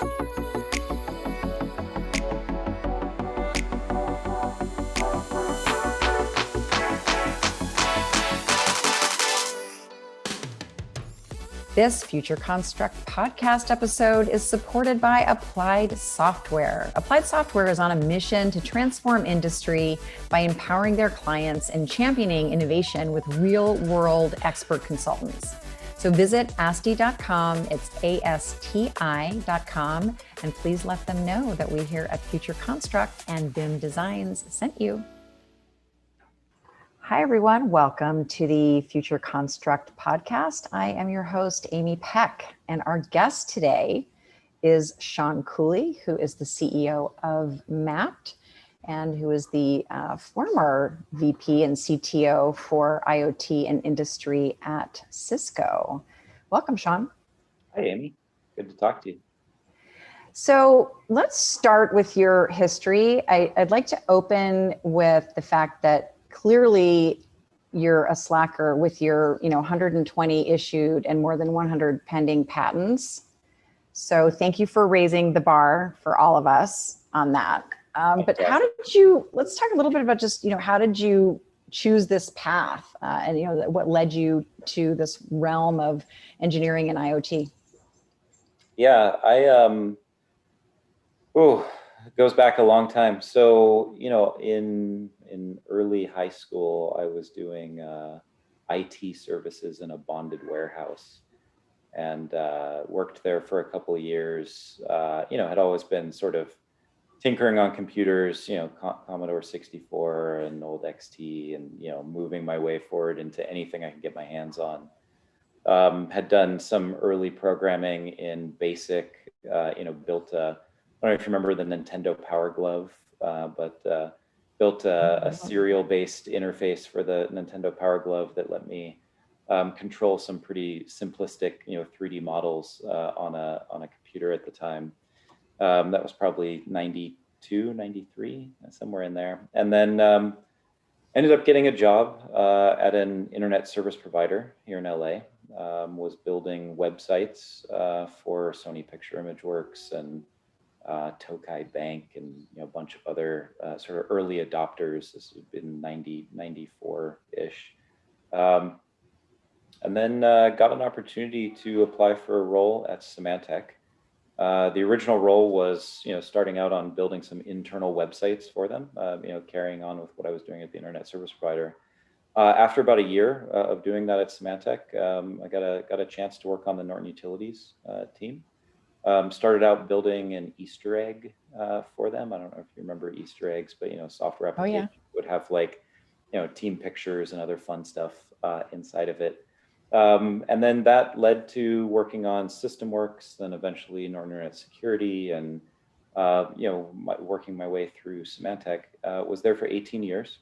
This Future Construct podcast episode is supported by Applied Software. Applied Software is on a mission to transform industry by empowering their clients and championing innovation with real-world expert consultants. So visit asti.com, it's ASTI.com, and please let them know that we here at Future Construct and BIM Designs sent you. Hi, everyone. Welcome to the Future Construct podcast. I am your host, Amy Peck, and our guest today is Shaun Cooley, who is the CEO of Mapped and who is the former VP and CTO for IoT and industry at Cisco. Welcome, Shaun. Hi, Amy. Good to talk to you. So let's start with your history. I'd like to open with the fact that clearly you're a slacker with your 120 issued and more than 100 pending patents. So thank you for raising the bar for all of us on that. But how did you, let's talk a little bit about just, how did you choose this path and what led you to this realm of engineering and IoT? Yeah, it goes back a long time. So, in early high school, I was doing IT services in a bonded warehouse and worked there for a couple of years. Had always been sort of tinkering on computers, Commodore 64 and old XT and, moving my way forward into anything I could get my hands on. Had done some early programming in BASIC, built I don't know if you remember the Nintendo Power Glove, but built a serial-based interface for the Nintendo Power Glove that let me control some pretty simplistic, 3D models on a computer at the time. That was probably 92, 93, somewhere in there. And then ended up getting a job at an internet service provider here in LA. Was building websites for Sony Picture Imageworks and Tokai Bank and a bunch of other sort of early adopters. This has been 94-ish. And then got an opportunity to apply for a role at Symantec. The original role was, starting out on building some internal websites for them, carrying on with what I was doing at the internet service provider. After about a year of doing that at Symantec, I got a chance to work on the Norton Utilities team. Started out building an Easter egg for them. I don't know if you remember Easter eggs, but software application would have team pictures and other fun stuff inside of it. And then that led to working on SystemWorks, then eventually Norton Internet Security, and working my way through Symantec. Was there for 18 years.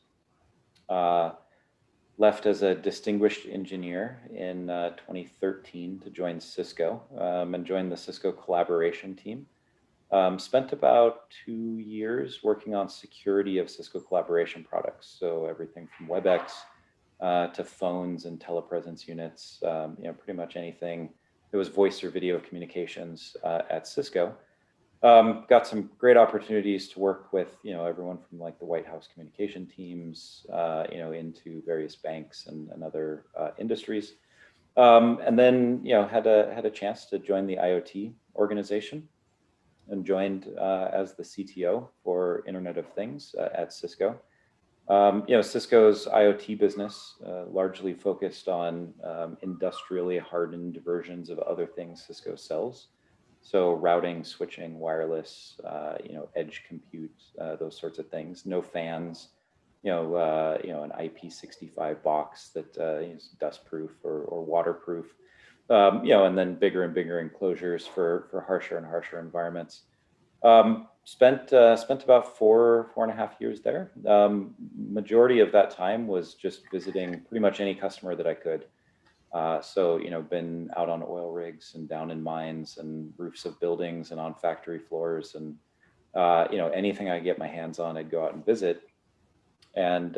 Left as a distinguished engineer in 2013 to join Cisco and joined the Cisco collaboration team. Spent about 2 years working on security of Cisco collaboration products. So everything from WebEx to phones and telepresence units, pretty much anything that was voice or video communications at Cisco. Got some great opportunities to work with, everyone from the White House communication teams, into various banks and other industries. And then, had a chance to join the IoT organization and joined as the CTO for Internet of Things at Cisco. Cisco's IoT business largely focused on industrially hardened versions of other things Cisco sells. So routing, switching, wireless, edge compute, those sorts of things. No fans, an IP65 box that is dustproof or waterproof, and then bigger and bigger enclosures for harsher and harsher environments. Spent about 4.5 years there. Majority of that time was just visiting pretty much any customer that I could. So, been out on oil rigs and down in mines and roofs of buildings and on factory floors and, anything I get my hands on, I'd go out and visit. And,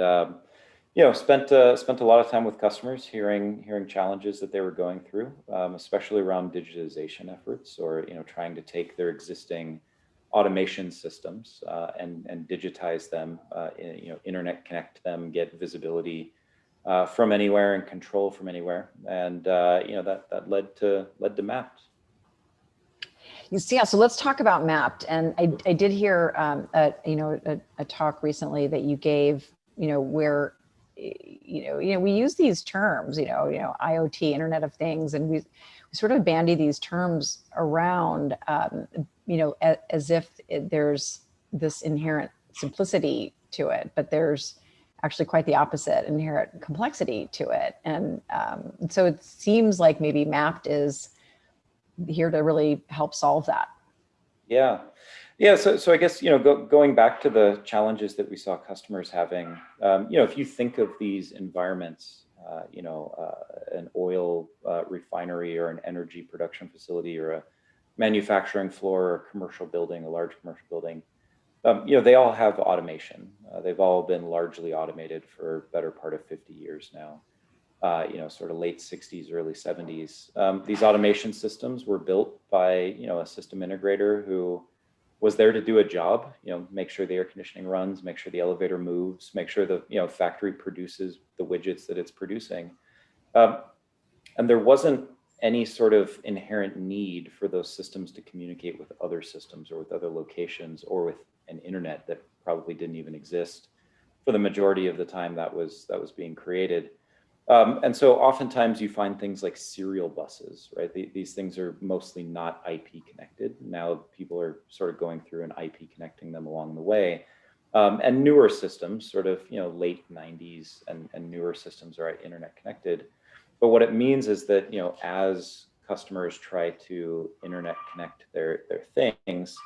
Spent a lot of time with customers, hearing challenges that they were going through, especially around digitization efforts, or trying to take their existing automation systems and digitize them, internet connect them, get visibility from anywhere and control from anywhere, and that led to Mapped. Yeah, so let's talk about Mapped. And I did hear a talk recently that you gave, where we use these terms, IoT, Internet of Things, and we sort of bandy these terms around, as if there's this inherent simplicity to it, but there's actually quite the opposite, inherent complexity to it. And so it seems like maybe Mapped is here to really help solve that. Yeah. So I guess, going back to the challenges that we saw customers having, if you think of these environments, an oil refinery or an energy production facility or a manufacturing floor or a commercial building, a large commercial building, they all have automation. They've all been largely automated for better part of 50 years now. Sort of late 60s, early 70s. These automation systems were built by, a system integrator who was there to do a job, make sure the air conditioning runs, make sure the elevator moves, make sure the, factory produces the widgets that it's producing. And there wasn't any sort of inherent need for those systems to communicate with other systems or with other locations or with an internet that probably didn't even exist for the majority of the time that was being created. And so oftentimes you find things like serial buses, right? These things are mostly not IP connected. Now people are sort of going through and IP connecting them along the way. And newer systems, sort of, late 90s and newer systems are internet connected. But what it means is that, as customers try to internet connect their things,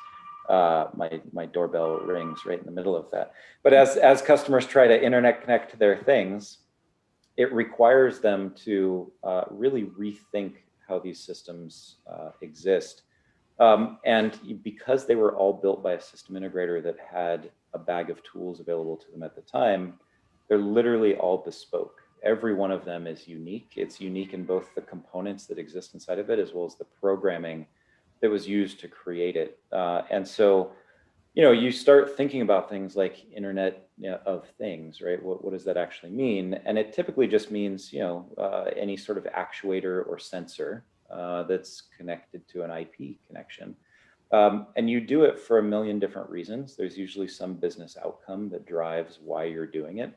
my doorbell rings right in the middle of that. But as customers try to internet connect their things, it requires them to really rethink how these systems exist. And because they were all built by a system integrator that had a bag of tools available to them at the time, they're literally all bespoke. Every one of them is unique. It's unique in both the components that exist inside of it, as well as the programming that was used to create it. And so, you start thinking about things like Internet of Things, right? What does that actually mean? And it typically just means, any sort of actuator or sensor that's connected to an IP connection. And you do it for a million different reasons. There's usually some business outcome that drives why you're doing it.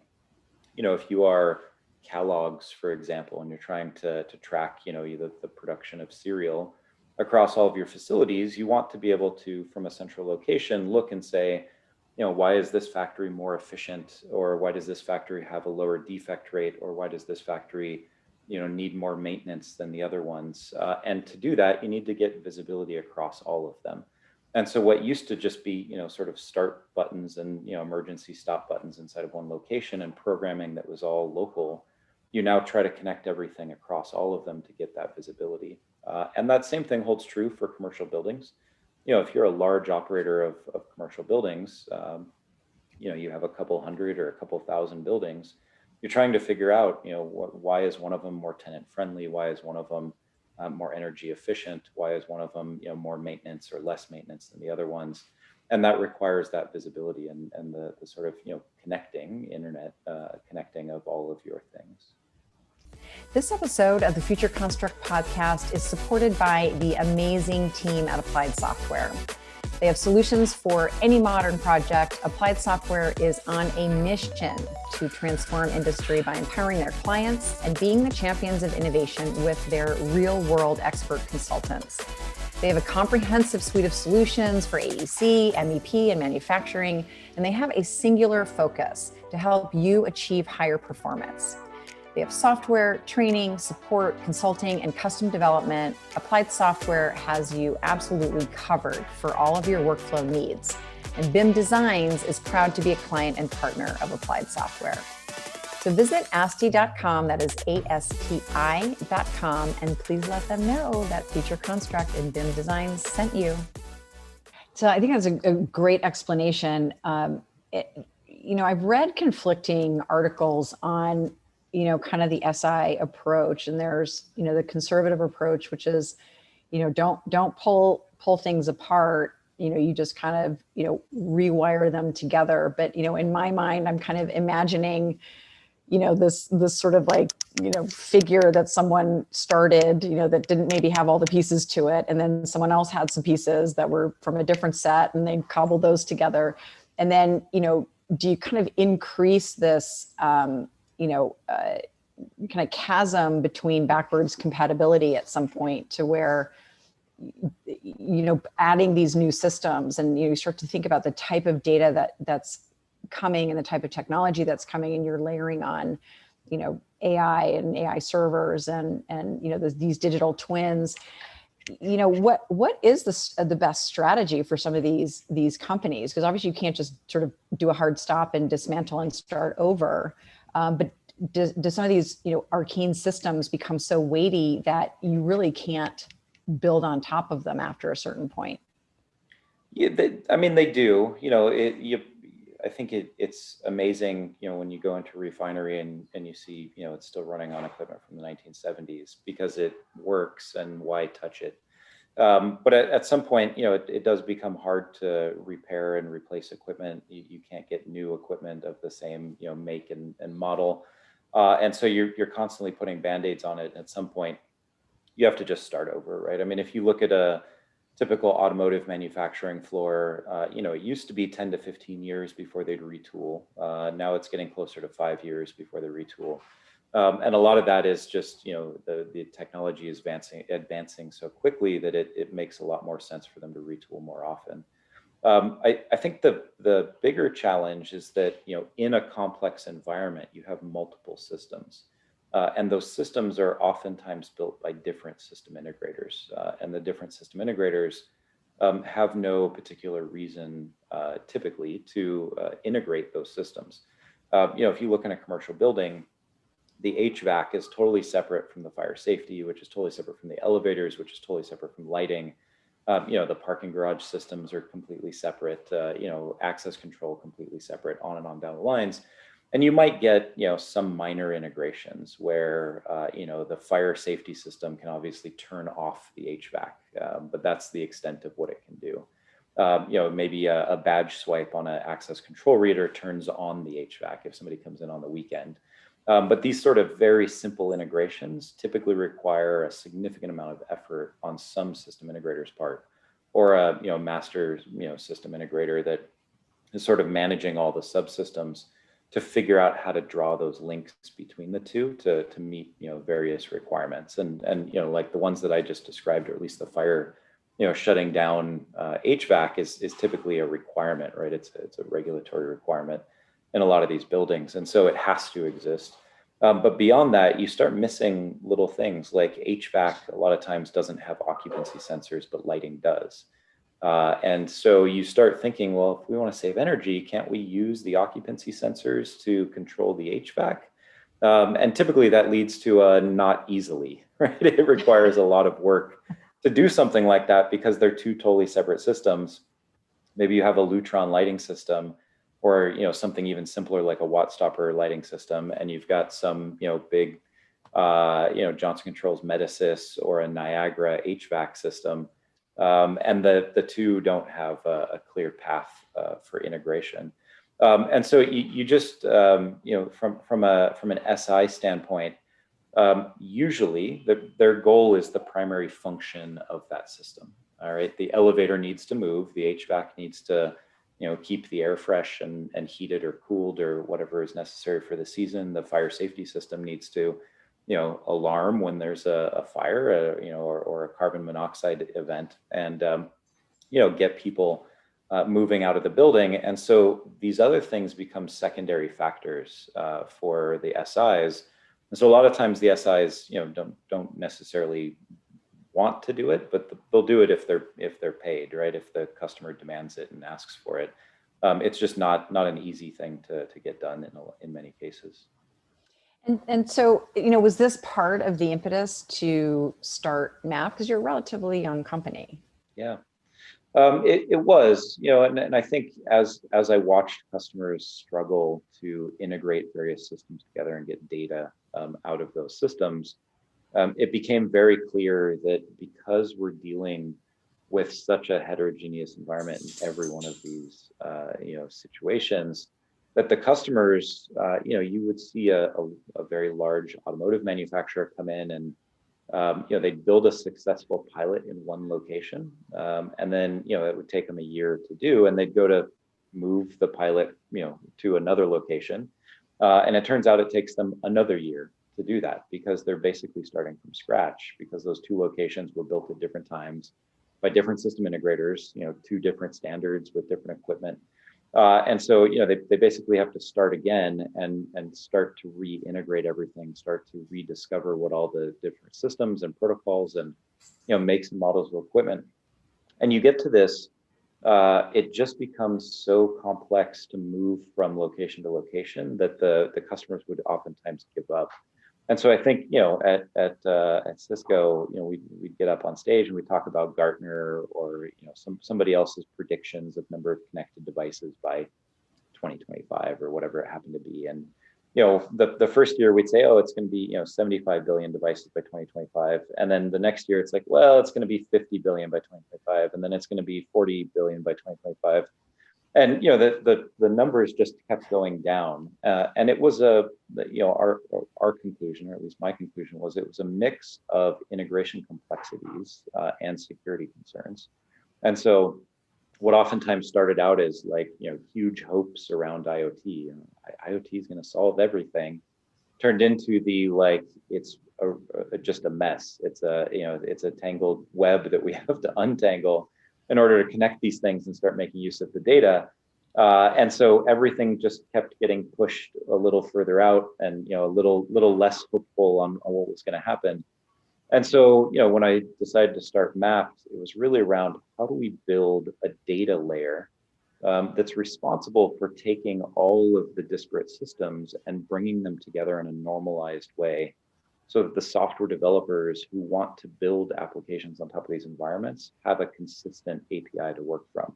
If you are Kellogg's, for example, and you're trying to track, either the production of cereal across all of your facilities, you want to be able to, from a central location, look and say, why is this factory more efficient? Or why does this factory have a lower defect rate? Or why does this factory, need more maintenance than the other ones? And to do that, you need to get visibility across all of them. And so what used to just be, sort of start buttons and, emergency stop buttons inside of one location and programming that was all local, you now try to connect everything across all of them to get that visibility. And that same thing holds true for commercial buildings. If you're a large operator of commercial buildings, you have a couple hundred or a couple thousand buildings, you're trying to figure out, why is one of them more tenant friendly? Why is one of them more energy efficient? Why is one of them, more maintenance or less maintenance than the other ones? And that requires that visibility and the sort of, connecting of all of your things. This episode of the Future Construct podcast is supported by the amazing team at Applied Software. They have solutions for any modern project. Applied Software is on a mission to transform industry by empowering their clients and being the champions of innovation with their real-world expert consultants. They have a comprehensive suite of solutions for AEC, MEP, and manufacturing, and they have a singular focus to help you achieve higher performance. They have software, training, support, consulting, and custom development. Applied Software has you absolutely covered for all of your workflow needs. And BIM Designs is proud to be a client and partner of Applied Software. So visit ASTI.com, that is ASTI.com, and please let them know that Future Construct and BIM Designs sent you. So I think that's a great explanation. I've read conflicting articles on, kind of the SI approach, and there's, the conservative approach, which is, don't pull things apart. You just kind of, rewire them together. But, in my mind, I'm kind of imagining, this sort of like, figure that someone started, that didn't maybe have all the pieces to it. And then someone else had some pieces that were from a different set, and they cobbled those together. And then, do you kind of increase this, kind of chasm between backwards compatibility at some point to where, adding these new systems, and you start to think about the type of data that's coming and the type of technology that's coming, and you're layering on, AI and AI servers and these digital twins. What is the best strategy for some of these companies? Because obviously you can't just sort of do a hard stop and dismantle and start over. But do some of these, arcane systems become so weighty that you really can't build on top of them after a certain point? Yeah, they do. I think it's amazing, when you go into a refinery and you see, it's still running on equipment from the 1970s because it works, and why touch it? But at some point, it does become hard to repair and replace equipment. You can't get new equipment of the same, make and model. And so you're constantly putting Band-Aids on it. And at some point, you have to just start over, right? I mean, if you look at a typical automotive manufacturing floor, it used to be 10 to 15 years before they'd retool. Now it's getting closer to 5 years before they retool. And a lot of that is just, the technology is advancing so quickly that it makes a lot more sense for them to retool more often. I think the bigger challenge is that, in a complex environment, you have multiple systems. And those systems are oftentimes built by different system integrators. And the different system integrators have no particular reason, typically, to integrate those systems. If you look in a commercial building, the HVAC is totally separate from the fire safety, which is totally separate from the elevators, which is totally separate from lighting. The parking garage systems are completely separate, access control completely separate, on and on down the lines. And you might get, some minor integrations where, the fire safety system can obviously turn off the HVAC, but that's the extent of what it can do. Maybe a badge swipe on an access control reader turns on the HVAC if somebody comes in on the weekend. But these sort of very simple integrations typically require a significant amount of effort on some system integrator's part, or a master system integrator that is sort of managing all the subsystems to figure out how to draw those links between the two to meet various requirements. And like the ones that I just described, or at least the fire shutting down HVAC is typically a requirement, right? It's a regulatory requirement in a lot of these buildings. And so it has to exist. But beyond that, you start missing little things like HVAC a lot of times doesn't have occupancy sensors, but lighting does. And so you start thinking, well, if we want to save energy, can't we use the occupancy sensors to control the HVAC? And typically that leads to a not easily, right? It requires a lot of work to do something like that because they're two totally separate systems. Maybe you have a Lutron lighting system, or something even simpler like a Watt stopper lighting system, and you've got some big Johnson Controls Metasys or a Niagara HVAC system, and the two don't have a clear path for integration. And so you just from an SI standpoint, usually their goal is the primary function of that system. All right, the elevator needs to move, the HVAC needs to keep the air fresh and heated or cooled or whatever is necessary for the season. The fire safety system needs to alarm when there's a fire, or a carbon monoxide event, and get people moving out of the building. And so these other things become secondary factors for the SIs. And so a lot of times the SIs don't necessarily want to do it, but they'll do it if they're paid, right? If the customer demands it and asks for it. It's just not an easy thing to get done in many cases. And so, was this part of the impetus to start MAP? Because you're a relatively young company. Yeah. It was, and I think as I watched customers struggle to integrate various systems together and get data out of those systems, it became very clear that because we're dealing with such a heterogeneous environment in every one of these, situations, that the customers, you would see a very large automotive manufacturer come in and they'd build a successful pilot in one location, and then it would take them a year to do, and they'd go to move the pilot to another location, and it turns out it takes them another year to do that because they're basically starting from scratch because those two locations were built at different times by different system integrators, two different standards with different equipment. And so, they basically have to start again and start to reintegrate everything, start to rediscover what all the different systems and protocols and, makes and models of equipment. And you get to this, it just becomes so complex to move from location to location that the customers would oftentimes give up. And so I think, at Cisco, we'd get up on stage and we talk about Gartner or, somebody else's predictions of number of connected devices by 2025 or whatever it happened to be. And, the first year we'd say, oh, it's going to be, 75 billion devices by 2025. And then the next year it's like, well, it's going to be 50 billion by 2025. And then it's going to be 40 billion by 2025. And the numbers just kept going down, and it was our conclusion, or at least my conclusion, was it was a mix of integration complexities and security concerns. And so, what oftentimes started out as like huge hopes around IoT, IoT is going to solve everything, turned into it's just a mess. It's a tangled web that we have to untangle in order to connect these things and start making use of the data. And so everything just kept getting pushed a little further out and, a little less hopeful on what was going to happen. And so, when I decided to start Mapped, it was really around how do we build a data layer that's responsible for taking all of the disparate systems and bringing them together in a normalized way, so that the software developers who want to build applications on top of these environments have a consistent API to work from.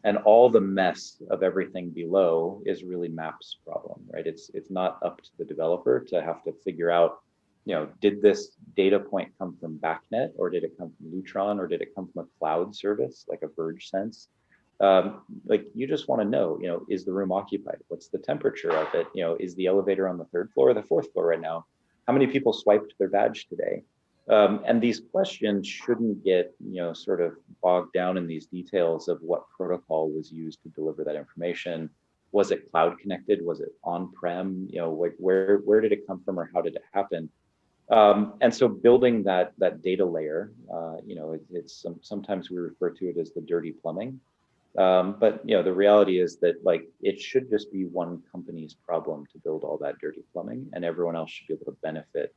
And all the mess of everything below is really Mapp's problem, right? It's not up to the developer to have to figure out, did this data point come from BACnet, or did it come from Lutron, or did it come from a cloud service like a Verge Sense? You just want to know, is the room occupied? What's the temperature of it? Is the elevator on the third floor or the fourth floor right now? How many people swiped their badge today? And these questions shouldn't get, sort of bogged down in these details of what protocol was used to deliver that information. Was it cloud connected? Was it on-prem? Where did it come from, or how did it happen? And so building that data layer, it's sometimes we refer to it as the dirty plumbing. But the reality is that it should just be one company's problem to build all that dirty plumbing, and everyone else should be able to benefit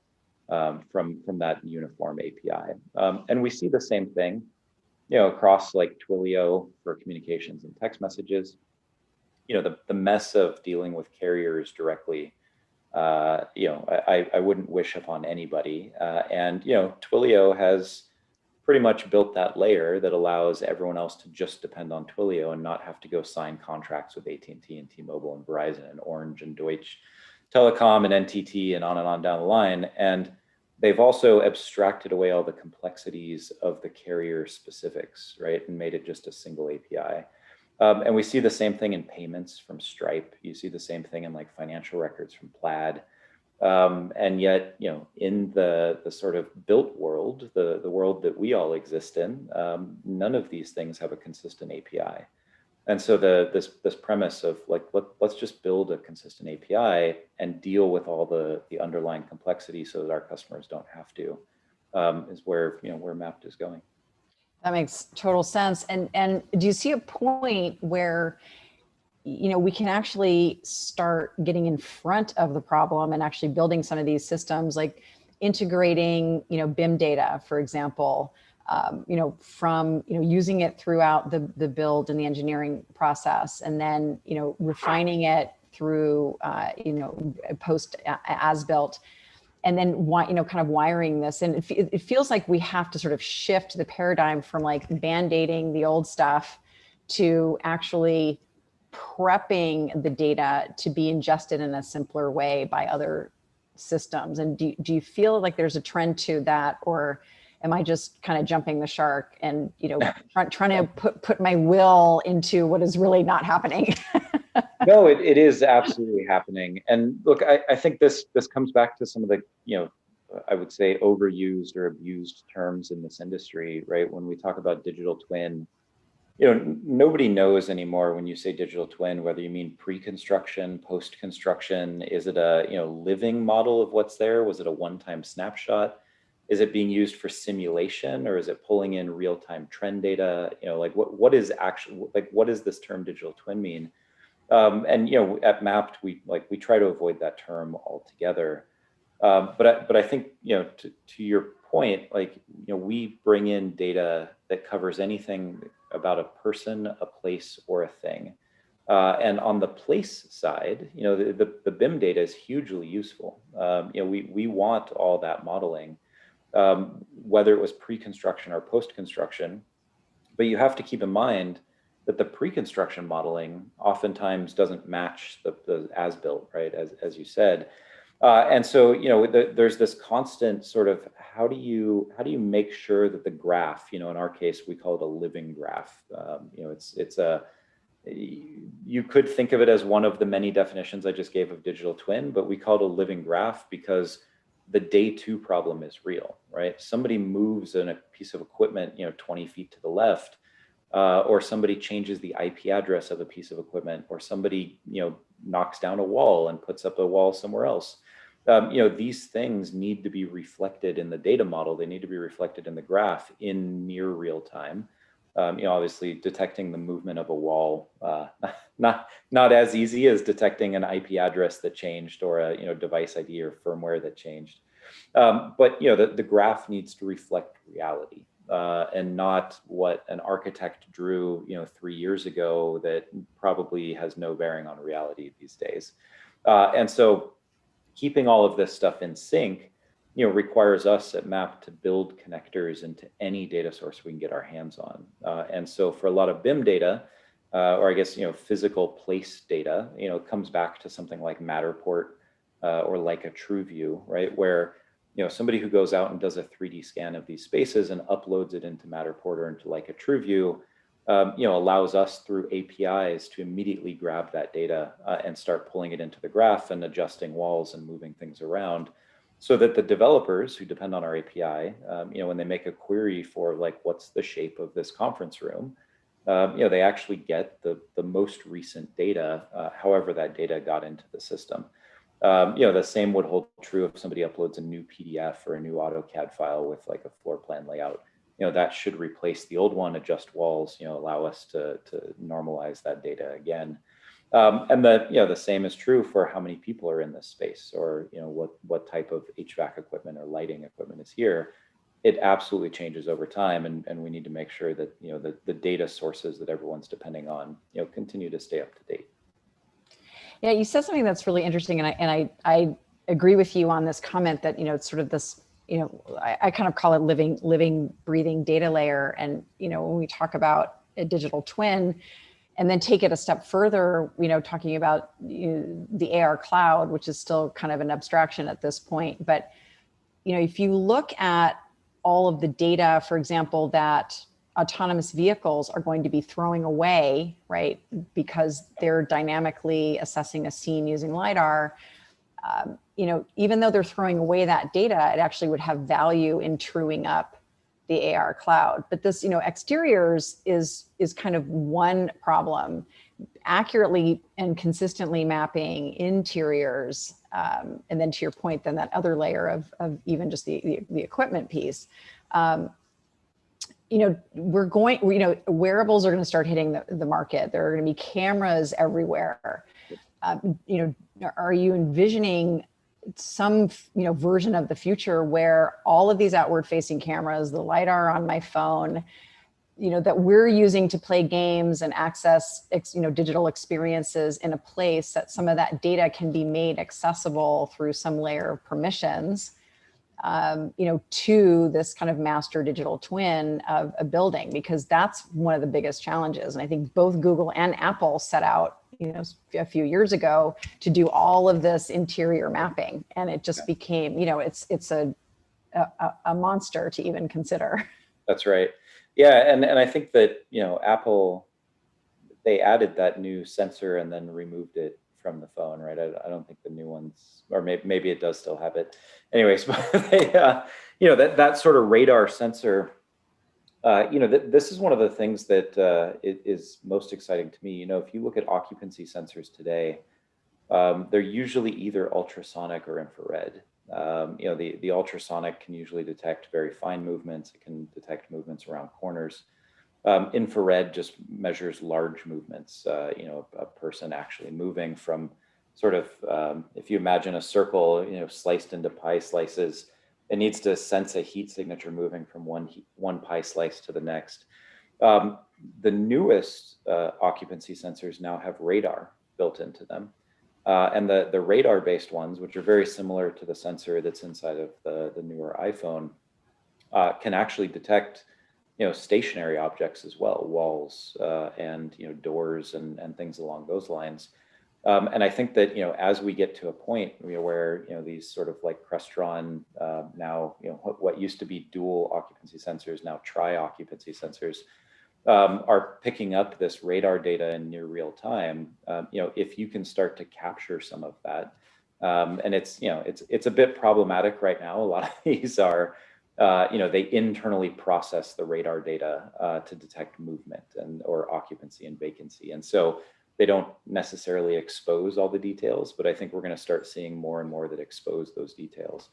from that uniform API. And we see the same thing, across Twilio for communications and text messages. The mess of dealing with carriers directly. I wouldn't wish upon anybody. And Twilio has pretty much built that layer that allows everyone else to just depend on Twilio and not have to go sign contracts with AT&T and T-Mobile and Verizon and Orange and Deutsche Telekom and NTT and on down the line. And they've also abstracted away all the complexities of the carrier specifics, right? And made it just a single API. And we see the same thing in payments from Stripe. You see the same thing in financial records from Plaid. And yet, in the sort of built world, the world that we all exist in, none of these things have a consistent API. And so this premise of let's just build a consistent API and deal with all the underlying complexity so that our customers don't have to, is where Mapped is going. That makes total sense. And do you see a point where we can actually start getting in front of the problem and actually building some of these systems, like integrating, BIM data, for example, from, using it throughout the build and the engineering process, and then, refining it through, post as built. and then kind of wiring this. And it feels like we have to sort of shift the paradigm from like band-aiding the old stuff to actually prepping the data to be ingested in a simpler way by other systems. And do you feel like there's a trend to that, or am I just kind of jumping the shark and, trying to put my will into what is really not happening? No, it is absolutely happening. And look, I think this comes back to some of the, I would say overused or abused terms in this industry, right? When we talk about digital twin, nobody knows anymore when you say digital twin, whether you mean pre-construction, post-construction. Is it a, living model of what's there? Was it a one-time snapshot? Is it being used for simulation, or is it pulling in real-time trend data? Like what is actually, like, what does this term digital twin mean? And at Mapped, we try to avoid that term altogether. But I think to your point, we bring in data that covers anything about a person, a place, or a thing. And on the place side, the BIM data is hugely useful. We want all that modeling, whether it was pre-construction or post-construction. But you have to keep in mind that the pre-construction modeling oftentimes doesn't match the as-built, right? As you said. And so, there's this constant sort of, how do you make sure that the graph, in our case, we call it a living graph. You could think of it as one of the many definitions I just gave of digital twin, but we call it a living graph because the day two problem is real, right? Somebody moves in a piece of equipment, 20 feet to the left, or somebody changes the IP address of a piece of equipment, or somebody, knocks down a wall and puts up a wall somewhere else. These things need to be reflected in the data model. They need to be reflected in the graph in near real time. Obviously detecting the movement of a wall, not as easy as detecting an IP address that changed, or a device ID or firmware that changed. But the graph needs to reflect reality. And not what an architect drew, 3 years ago that probably has no bearing on reality these days. And so keeping all of this stuff in sync, requires us at Map to build connectors into any data source we can get our hands on. And so for a lot of BIM data, or I guess, physical place data, comes back to something like Matterport, or like a TrueView, right? Where somebody who goes out and does a 3D scan of these spaces and uploads it into Matterport or into like a TrueView, allows us through APIs to immediately grab that data and start pulling it into the graph and adjusting walls and moving things around, so that the developers who depend on our API, when they make a query for like, what's the shape of this conference room, they actually get the most recent data, however that data got into the system. The same would hold true if somebody uploads a new PDF or a new AutoCAD file with like a floor plan layout. That should replace the old one, adjust walls, allow us to normalize that data again. And the same is true for how many people are in this space, or what type of HVAC equipment or lighting equipment is here. It absolutely changes over time, and we need to make sure that the data sources that everyone's depending on continue to stay up to date. Yeah, you said something that's really interesting, and I agree with you on this comment that it's sort of this, I kind of call it living, breathing data layer. And when we talk about a digital twin, and then take it a step further, talking about the AR cloud, which is still kind of an abstraction at this point. But if you look at all of the data, for example, that autonomous vehicles are going to be throwing away, right? Because they're dynamically assessing a scene using LiDAR. Even though they're throwing away that data, it actually would have value in truing up the AR cloud. But this, exteriors is kind of one problem. Accurately and consistently mapping interiors, and then to your point, then that other layer of even just the equipment piece. Wearables are going to start hitting the market. There are going to be cameras everywhere. Are you envisioning some, version of the future where all of these outward facing cameras, the LiDAR on my phone, that we're using to play games and access, digital experiences in a place, that some of that data can be made accessible through some layer of permissions, to this kind of master digital twin of a building, because that's one of the biggest challenges. And I think both Google and Apple set out, a few years ago to do all of this interior mapping, and it just became, it's a monster to even consider. That's right. Yeah, and I think that, Apple, they added that new sensor and then removed it from the phone, right? I don't think the new ones, or maybe it does still have it. Anyways, but they, that sort of radar sensor, this is one of the things that is most exciting to me. If you look at occupancy sensors today, they're usually either ultrasonic or infrared. The ultrasonic can usually detect very fine movements. It can detect movements around corners. Infrared just measures large movements, a person actually moving from sort of, if you imagine a circle, sliced into pie slices, it needs to sense a heat signature moving from one pie slice to the next. The newest occupancy sensors now have radar built into them. And the radar-based ones, which are very similar to the sensor that's inside of the newer iPhone, can actually detect stationary objects as well, walls and doors and things along those lines. And I think that as we get to a point where these sort of like Crestron now what used to be dual occupancy sensors, now tri-occupancy sensors, are picking up this radar data in near real time. If you can start to capture some of that, and it's a bit problematic right now. A lot of these are they internally process the radar data to detect movement or occupancy and vacancy. And so they don't necessarily expose all the details, but I think we're going to start seeing more and more that expose those details.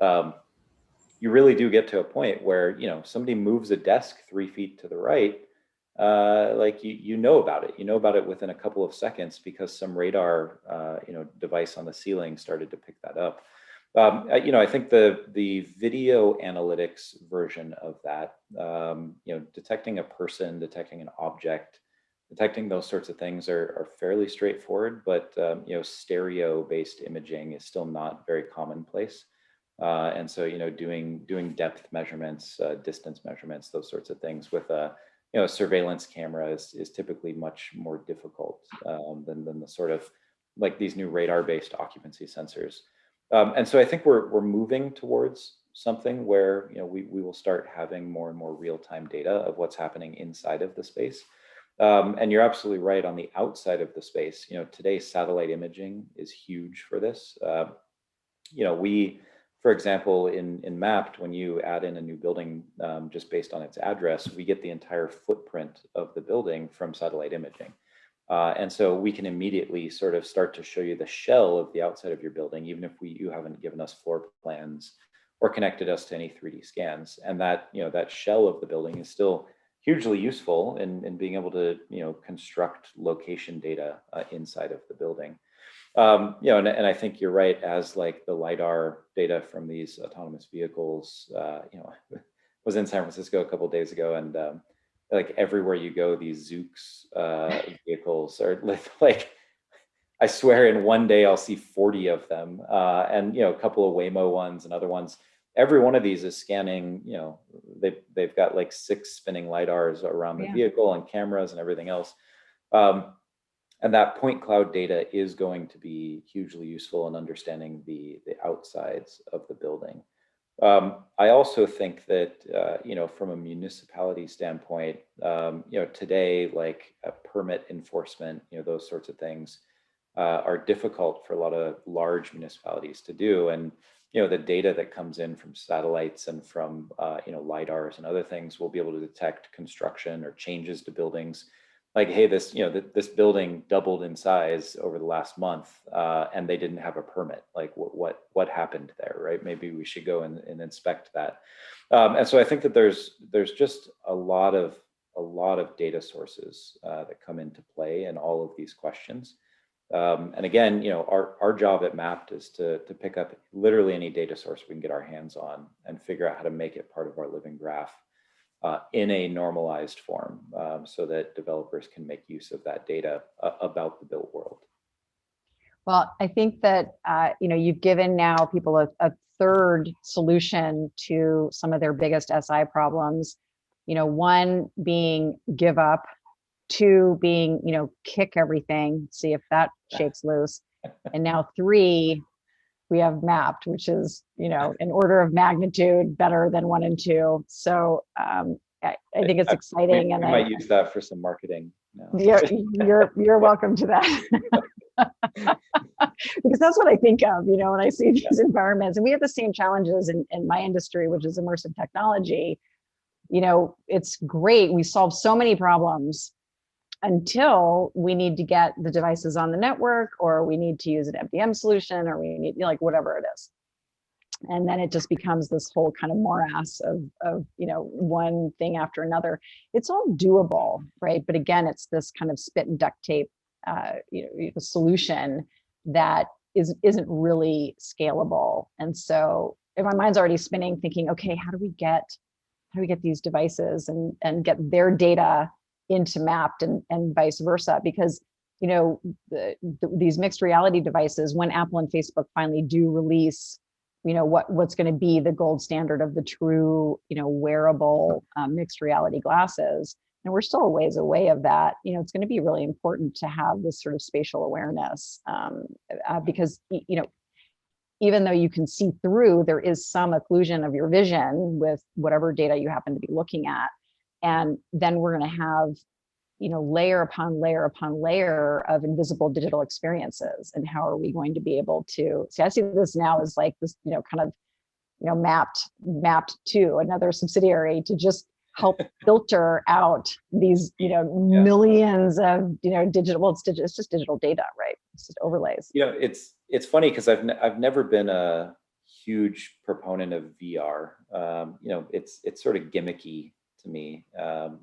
You really do get to a point where, somebody moves a desk 3 feet to the right, like you know about it. You know about it within a couple of seconds because some radar, device on the ceiling started to pick that up. I think the video analytics version of that, detecting a person, detecting an object, detecting those sorts of things are fairly straightforward, but stereo-based imaging is still not very commonplace. And so, doing depth measurements, distance measurements, those sorts of things with a surveillance camera is typically much more difficult than the sort of like these new radar-based occupancy sensors. And so I think we're moving towards something where we will start having more and more real-time data of what's happening inside of the space. And you're absolutely right on the outside of the space. Today satellite imaging is huge for this. We, for example, in Mapped, when you add in a new building just based on its address, we get the entire footprint of the building from satellite imaging. And so we can immediately sort of start to show you the shell of the outside of your building, even if you haven't given us floor plans or connected us to any 3D scans. And that, that shell of the building is still hugely useful in being able to, construct location data inside of the building. And I think you're right, as like the LiDAR data from these autonomous vehicles, was in San Francisco a couple of days ago, and like everywhere you go, these Zoox vehicles are like, I swear in one day I'll see 40 of them, and a couple of Waymo ones and other ones. Every one of these is scanning, they've got like 6 spinning LiDARs around the vehicle and cameras and everything else. And that point cloud data is going to be hugely useful in understanding the outsides of the building. I also think that, from a municipality standpoint, today, like permit enforcement, those sorts of things are difficult for a lot of large municipalities to do. And, the data that comes in from satellites and from, LiDARs and other things will be able to detect construction or changes to buildings. Like, hey, this building doubled in size over the last month, and they didn't have a permit. Like, what happened there, right? Maybe we should go and inspect that. And so I think that there's just a lot of data sources that come into play in all of these questions. And again, our job at Mapped is to pick up literally any data source we can get our hands on and figure out how to make it part of our living graph. in a normalized form, so that developers can make use of that data about the built world. Well, I think that you've given now people a third solution to some of their biggest SI problems. One being give up, two being kick everything, see if that shakes loose, and now three, we have mapped, which is an order of magnitude better than 1 and 2. So I think it's exciting, and I might use that for some marketing now. You're welcome to that. Because that's what I think of, when I see these environments. And we have the same challenges in my industry, which is immersive technology. It's great. We solve so many problems until we need to get the devices on the network, or we need to use an MDM solution, or we need whatever it is. And then it just becomes this whole kind of morass of one thing after another. It's all doable, right? But again, it's this kind of spit and duct tape solution that isn't really scalable. And so if my mind's already spinning, thinking, okay, how do we get these devices and get their data into mapped and vice versa? Because these mixed reality devices, when Apple and Facebook finally do release what's going to be the gold standard of the true wearable mixed reality glasses, and we're still a ways away of that, it's going to be really important to have this sort of spatial awareness, because even though you can see through, there is some occlusion of your vision with whatever data you happen to be looking at. And then we're going to have layer upon layer upon layer of invisible digital experiences. And how are we going to be able to see? I see this now as like this kind of mapped to another subsidiary to just help filter out these millions of digital, well, it's just digital data, right? It's just overlays. It's funny because I've never been a huge proponent of VR. It's sort of gimmicky to me.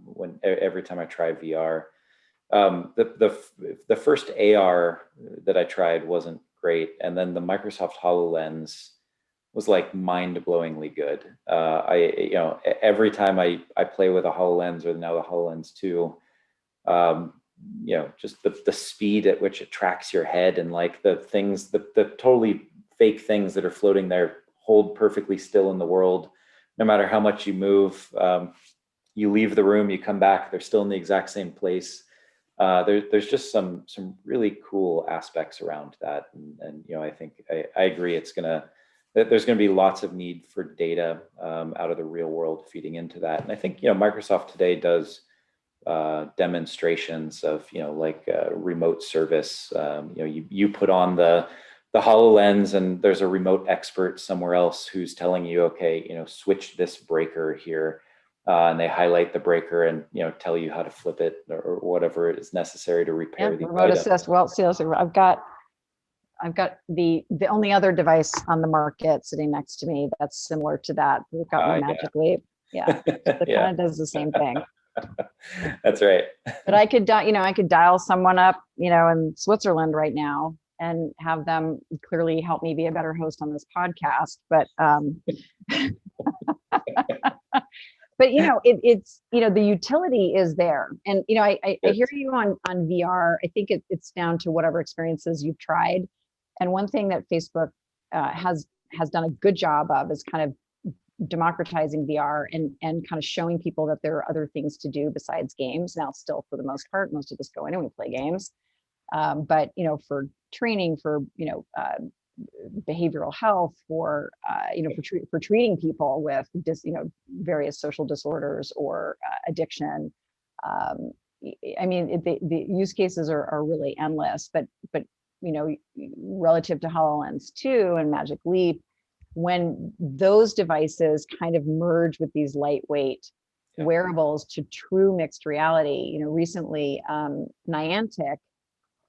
When every time I try VR, the first AR that I tried wasn't great, and then the Microsoft HoloLens was like mind-blowingly good. Every time I play with a HoloLens, or now the HoloLens 2, just the speed at which it tracks your head, and like the things, the totally fake things that are floating there hold perfectly still in the world, no matter how much you move. You leave the room, you come back, they're still in the exact same place. There's just some really cool aspects around that, and I think I agree. There's going to be lots of need for data out of the real world feeding into that. And I think, Microsoft today does demonstrations of, remote service. You put on the HoloLens, and there's a remote expert somewhere else who's telling you, okay, switch this breaker here. And they highlight the breaker and, tell you how to flip it, or whatever is necessary to repair the remote item. assist. Well, seriously, I've got the only other device on the market sitting next to me that's similar to that. We've got my Magic Leap. Yeah, it kind of does the same thing. That's right. But I could dial someone up, in Switzerland right now and have them clearly help me be a better host on this podcast. But but it's the utility is there, and I hear you on VR. I think it's down to whatever experiences you've tried. And one thing that Facebook has done a good job of is kind of democratizing VR and kind of showing people that there are other things to do besides games. Now, still, for the most part, most of us go in and we play games, but for training, for behavioral health, for for treating people with various social disorders or addiction. The use cases are really endless, but relative to HoloLens 2 and Magic Leap, when those devices kind of merge with these lightweight wearables to true mixed reality, recently Niantic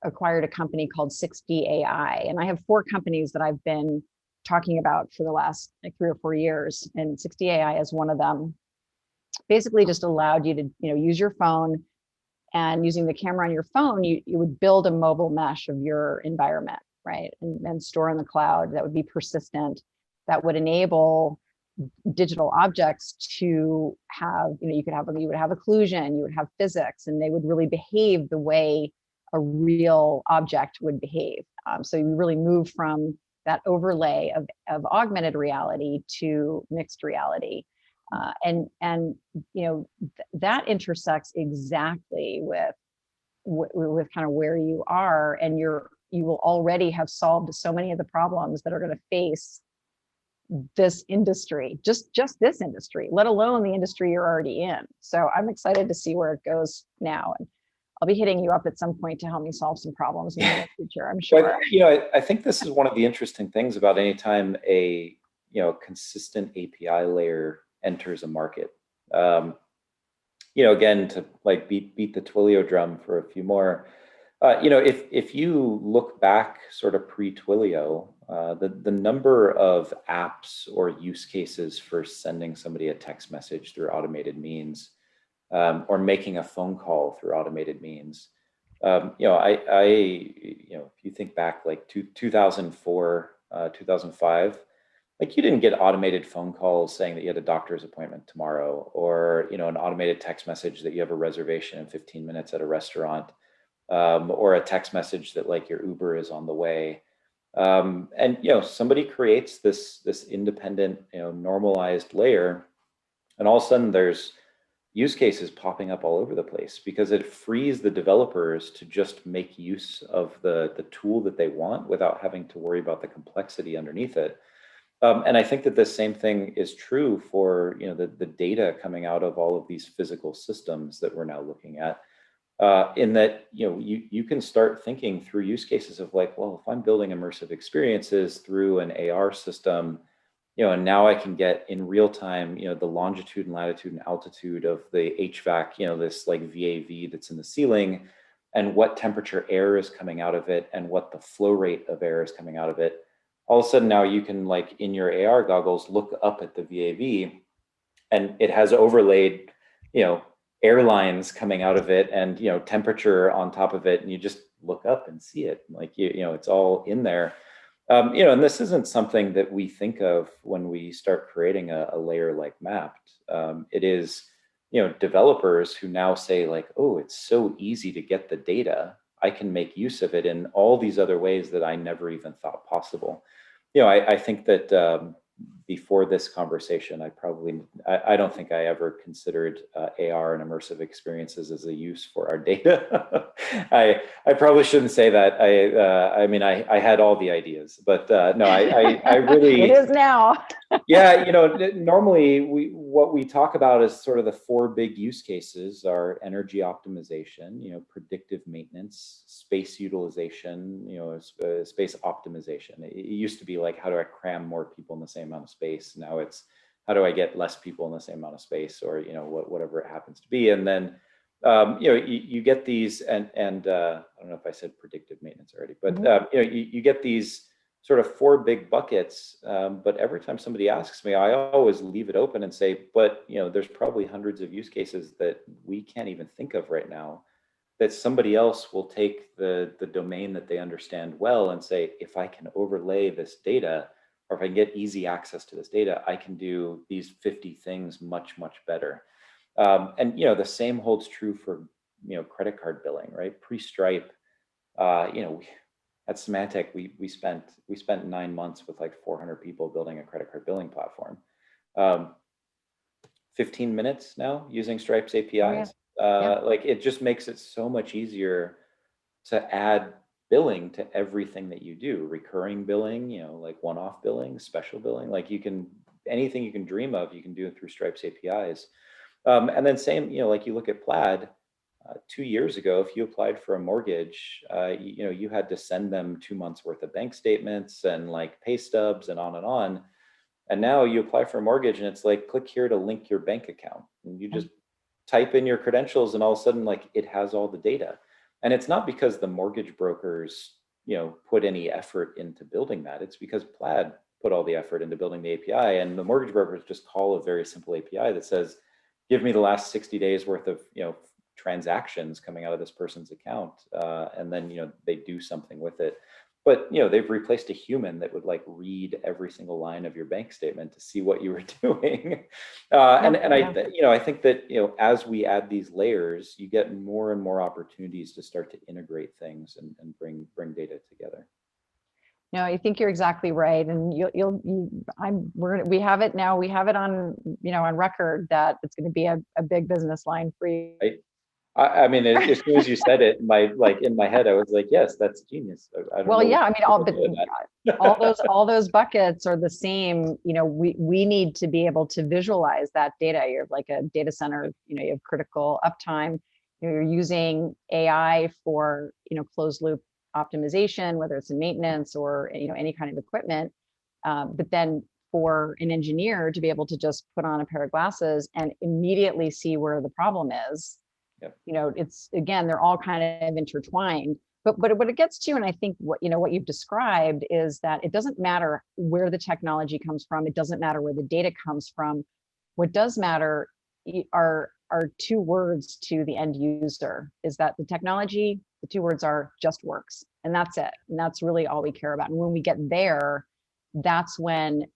acquired a company called 6D AI, and I have 4 companies that I've been talking about for the last 3 or 4 years, and 6D AI is one of them. Basically, just allowed you to use your phone, and using the camera on your phone, you would build a mobile mesh of your environment, right, and store in the cloud that would be persistent, that would enable digital objects to have, you would have occlusion, you would have physics, and they would really behave the way a real object would behave. So you really move from that overlay of augmented reality to mixed reality. And that intersects exactly with kind of where you are, and you will already have solved so many of the problems that are going to face this industry, just this industry, let alone the industry you're already in. So I'm excited to see where it goes now. And I'll be hitting you up at some point to help me solve some problems in the near future, I'm sure. But, I think this is one of the interesting things about anytime a consistent API layer enters a market. Again, to like beat the Twilio drum for a few more. If you look back sort of pre-Twilio, the number of apps or use cases for sending somebody a text message through automated means, or making a phone call through automated means, if you think back like 2004, 2005, like you didn't get automated phone calls saying that you had a doctor's appointment tomorrow, or an automated text message that you have a reservation in 15 minutes at a restaurant, or a text message that like your Uber is on the way. And somebody creates this independent, normalized layer, and all of a sudden there's use cases popping up all over the place because it frees the developers to just make use of the tool that they want without having to worry about the complexity underneath it. And I think that the same thing is true for the data coming out of all of these physical systems that we're now looking at. In that you can start thinking through use cases of like, well, if I'm building immersive experiences through an AR system, and now I can get in real time, the longitude and latitude and altitude of the HVAC, this like VAV that's in the ceiling, and what temperature air is coming out of it, and what the flow rate of air is coming out of it. All of a sudden now you can, like in your AR goggles, look up at the VAV, and it has overlaid, airlines coming out of it, and temperature on top of it, and you just look up and see it, like it's all in there. And this isn't something that we think of when we start creating a layer like Mapped. It is developers who now say like, oh, it's so easy to get the data, I can make use of it in all these other ways that I never even thought possible. I think that before this conversation, I don't think I ever considered AR and immersive experiences as a use for our data. I probably shouldn't say that. I mean, I had all the ideas, but no, I really. It is now. Yeah, normally what we talk about is sort of the four big use cases are energy optimization, predictive maintenance, space utilization, space optimization. It used to be like, how do I cram more people in the same amount of space? Now it's, how do I get less people in the same amount of space, or whatever it happens to be. And then you get these, and I don't know if I said predictive maintenance already, but you get these sort of four big buckets. But every time somebody asks me, I always leave it open and say, but there's probably hundreds of use cases that we can't even think of right now, that somebody else will take the domain that they understand well and say, if I can overlay this data, or if I can get easy access to this data, I can do these 50 things much, much better. And the same holds true for credit card billing, right? Pre-Stripe, at Symantec, we spent 9 months with like 400 people building a credit card billing platform. 15 minutes now using Stripe's APIs. Like it just makes it so much easier to add billing to everything that you do. Recurring billing, like one-off billing, special billing, like anything you can dream of, you can do it through Stripe's APIs. And then same, like you look at Plaid. 2 years ago, if you applied for a mortgage, you had to send them 2 months worth of bank statements and like pay stubs and on and on. And now you apply for a mortgage and it's like, click here to link your bank account. And you just type in your credentials and all of a sudden, like it has all the data. And it's not because the mortgage brokers, put any effort into building that. It's because Plaid put all the effort into building the API, and the mortgage brokers just call a very simple API that says, give me the last 60 days worth of, transactions coming out of this person's account, and then they do something with it. but they've replaced a human that would like read every single line of your bank statement to see what you were doing. I think that as we add these layers, you get more and more opportunities to start to integrate things and bring data together. No, I think you're exactly right, and we have it now. We have it on on record that it's going to be a big business line for you. I mean, as soon as you said it, in my head, I was like, yes, that's genius. I don't know. Yeah, I mean, all those buckets are the same. We need to be able to visualize that data. You're like a data center. You have critical uptime. You're using AI for closed loop optimization, whether it's in maintenance or any kind of equipment. But then for an engineer to be able to just put on a pair of glasses and immediately see where the problem is. Yep. It's, again, they're all kind of intertwined. But what it gets to, and I think what you've described is that it doesn't matter where the technology comes from. It doesn't matter where the data comes from. What does matter are two words to the end user, is that the technology, the two words are just works. And that's it. And that's really all we care about. And when we get there, that's when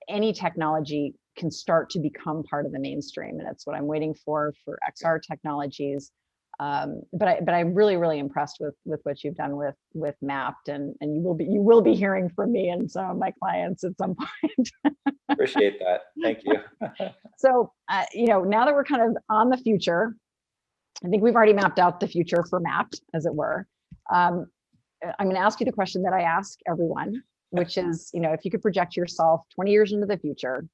any technology can start to become part of the mainstream. And it's what I'm waiting for XR technologies. But I'm really, really impressed with what you've done with Mapped, and you will be hearing from me and some of my clients at some point. Appreciate that. Thank you. So, now that we're kind of on the future, I think we've already mapped out the future for Mapped, as it were. I'm going to ask you the question that I ask everyone, which is, if you could project yourself 20 years into the future,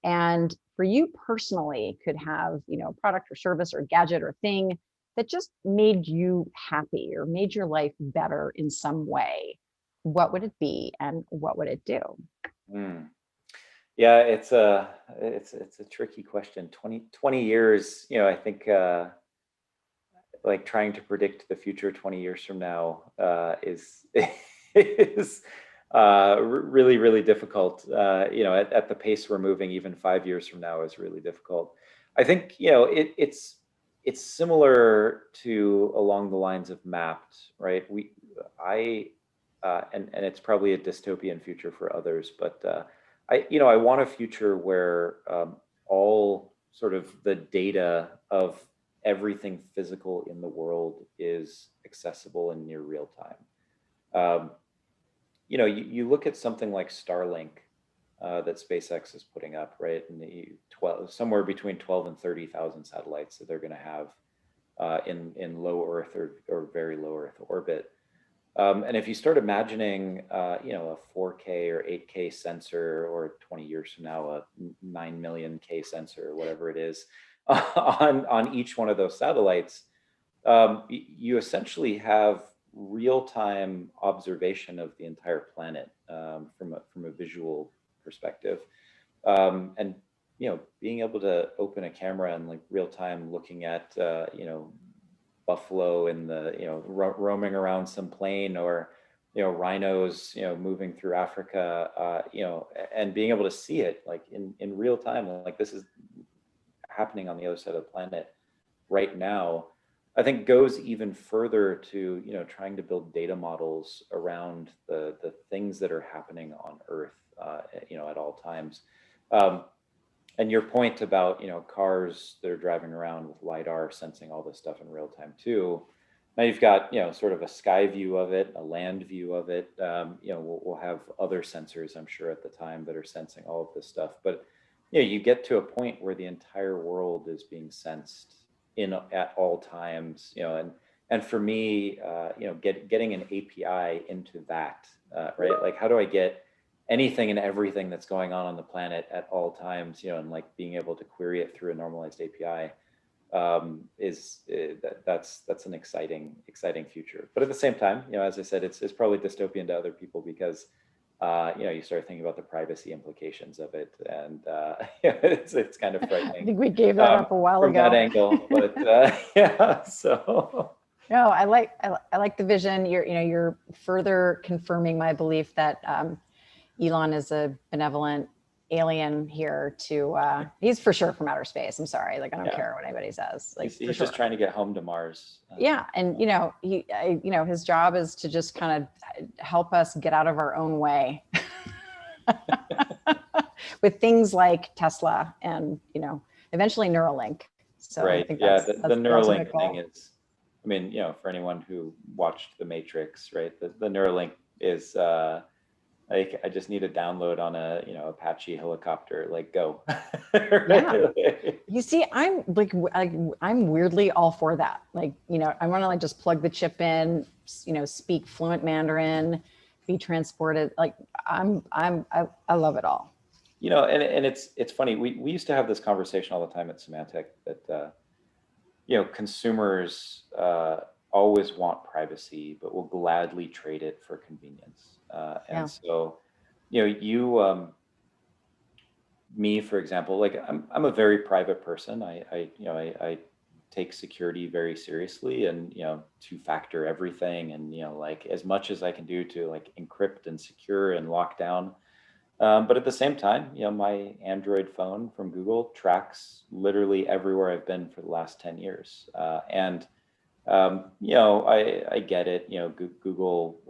and for you personally could have, a product or service or gadget or thing that just made you happy or made your life better in some way, what would it be and what would it do? Yeah, it's a tricky question. 20 years, I think like trying to predict the future 20 years from now is really, really difficult. At the pace we're moving, even 5 years from now is really difficult. I think, it's similar to along the lines of Mapped, right? And it's probably a dystopian future for others, but I want a future where all sort of the data of everything physical in the world is accessible in near real time. You look at something like Starlink that SpaceX is putting up, right? And somewhere between 12 and 30,000 satellites that they're going to have in low Earth or very low Earth orbit. And if you start imagining, a 4K or 8K sensor, or 20 years from now, a 9 million K sensor, or whatever it is, on each one of those satellites, you essentially have real-time observation of the entire planet from a visual perspective, and being able to open a camera and like real time looking at buffalo in the roaming around some plain, or rhinos moving through Africa, and being able to see it like in real time, like this is happening on the other side of the planet right now, I think goes even further to trying to build data models around the things that are happening on Earth at all times. And your point about cars that are driving around with LiDAR sensing all this stuff in real time too. Now you've got sort of a sky view of it, a land view of it. We'll have other sensors, I'm sure, at the time that are sensing all of this stuff. But you get to a point where the entire world is being sensed at all times, and for me, getting an API into that, right? Like, how do I get anything and everything that's going on the planet at all times, and like being able to query it through a normalized API, that's an exciting future. But at the same time, as I said, it's probably dystopian to other people because you start thinking about the privacy implications of it, and it's kind of frightening. I think we gave that up a while from ago. that angle, but yeah. So no, I like the vision. You're further confirming my belief that Elon is a benevolent alien here to, he's for sure from outer space. I'm sorry. Like, I don't care what anybody says. Like, he's just trying to get home to Mars. Yeah. And, his job is to just kind of help us get out of our own way with things like Tesla and, eventually Neuralink. So right. I think yeah. that's The Neuralink thing is, I mean, for anyone who watched The Matrix, right? The Neuralink is, I just need a download on a, Apache helicopter, like go. Yeah. You see, I'm I'm weirdly all for that. Like, I want to like just plug the chip in, speak fluent Mandarin, be transported. Like I love it all. And it's funny. We used to have this conversation all the time at Symantec that, consumers always want privacy, but will gladly trade it for convenience. And so, me, for example, like I'm a very private person. I take security very seriously, and two-factor everything, and like as much as I can do to like encrypt and secure and lock down. But at the same time, my Android phone from Google tracks literally everywhere I've been for the last 10 years. I get it. Google,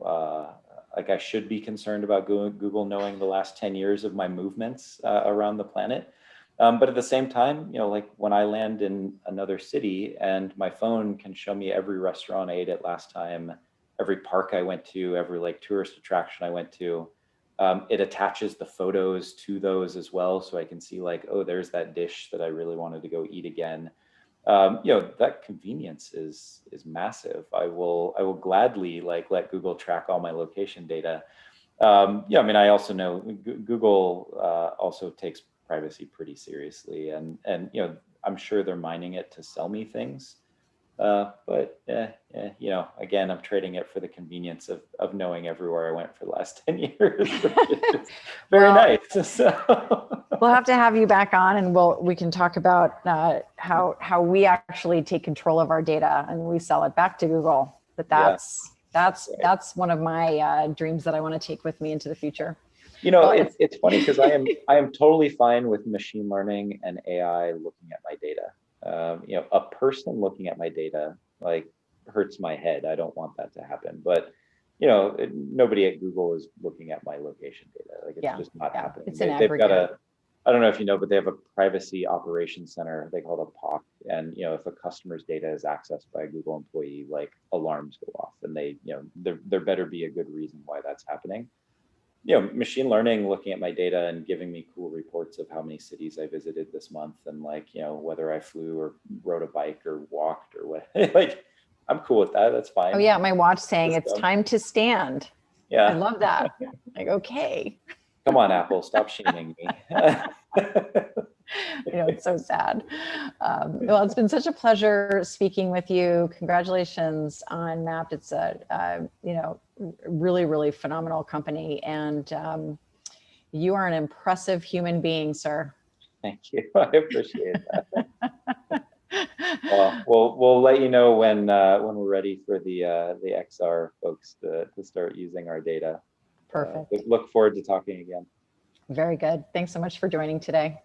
like I should be concerned about Google knowing the last 10 years of my movements around the planet. But at the same time, like when I land in another city and my phone can show me every restaurant I ate at last time, every park I went to, every like tourist attraction I went to, it attaches the photos to those as well. So I can see like, oh, there's that dish that I really wanted to go eat again. That convenience is massive. I will gladly like let Google track all my location data. I mean, I also know Google also takes privacy pretty seriously, and I'm sure they're mining it to sell me things. But again, I'm trading it for the convenience of knowing everywhere I went for the last 10 years. Very nice. So. We'll have to have you back on, and we can talk about how we actually take control of our data and we sell it back to Google. But that's one of my dreams that I want to take with me into the future. It's funny because I am totally fine with machine learning and AI looking at my data. A person looking at my data like hurts my head. I don't want that to happen. But nobody at Google is looking at my location data. Like it's just not happening. It's They've got I don't know if you know, but they have a privacy operations center. They call it a POC. And if a customer's data is accessed by a Google employee, like alarms go off, and there better be a good reason why that's happening. Machine learning looking at my data and giving me cool reports of how many cities I visited this month, and like, whether I flew or rode a bike or walked or what, like, I'm cool with that. That's fine. Oh yeah. My watch saying it's time to stand. Yeah. I love that. Like, okay. Come on, Apple, stop shaming me. It's so sad. Well, it's been such a pleasure speaking with you. Congratulations on Mapped. It's a really, really phenomenal company, and you are an impressive human being, sir. Thank you. I appreciate that. Well, we'll let you know when we're ready for the XR folks to start using our data. Perfect. Look forward to talking again. Very good. Thanks so much for joining today.